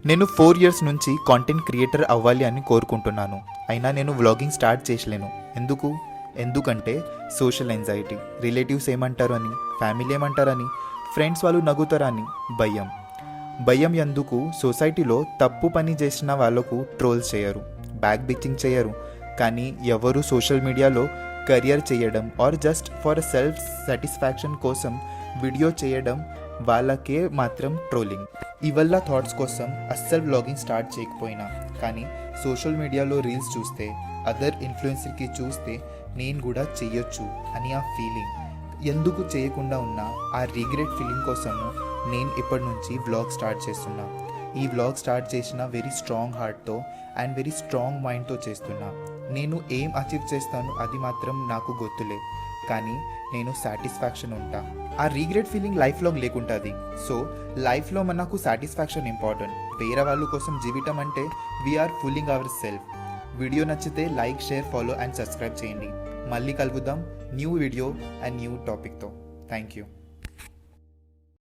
నేను 4 ఇయర్స్ నుంచి content creator అవ్వాలి అని కోరుకుంటున్నాను. అయినా నేను వ్లాగింగ్ స్టార్ట్ చేసలేను. ఎందుకంటే సోషల్ ఎంజైటీ, రిలేటివ్స్ ఏమంటారు అని, ఫ్యామిలీ ఏమంటారని, ఫ్రెండ్స్ వాళ్ళు నవ్వుతారని భయం ఎందుకు? సొసైటీలో తప్పు పని చేసిన వాళ్ళకు ట్రోల్స్ చేయరు, బ్యాక్ బిచ్చింగ్ చేయరు. కానీ ఎవరు సోషల్ మీడియాలో కెరియర్ చేయడం or just for self satisfaction కోసం వీడియో చేయడం వాళ్ళకే మాత్రం ట్రోలింగ్. ఇవల్ల థాట్స్ కోసం అస్సలు వ్లాగింగ్ స్టార్ట్ చేయకపోయినా, కానీ సోషల్ మీడియాలో రీల్స్ చూస్తే, అదర్ ఇన్ఫ్లుయెన్సర్కి చూస్తే నేను కూడా చెయ్యొచ్చు అని ఆ ఫీలింగ్, ఎందుకు చేయకుండా ఉన్నా ఆ రిగ్రెట్ ఫీలింగ్ కోసము నేను ఇప్పటి నుంచి వ్లాగ్ స్టార్ట్ చేస్తున్నా. ఈ వ్లాగ్ స్టార్ట్ చేసిన వెరీ స్ట్రాంగ్ హార్ట్తో అండ్ వెరీ స్ట్రాంగ్ మైండ్తో చేస్తున్నా. నేను ఏం అచీవ్ చేస్తాను అది మాత్రం నాకు గుర్తులే, కానీ నేను సాటిస్ఫాక్షన్ ఉంటా. ఆ రీగ్రెట్ ఫీలింగ్ లైఫ్ లాంగ్ లేకుంటుంది. సో లైఫ్లో మనకు సాటిస్ఫాక్షన్ ఇంపార్టెంట్. వేరే వాళ్ళ కోసం జీవితం అంటే we're fulfilling our self. Video నచ్చితే like, share, follow and subscribe చేయండి. మళ్ళీ కలుగుదాం న్యూ వీడియో అండ్ న్యూ టాపిక్తో. Thank you.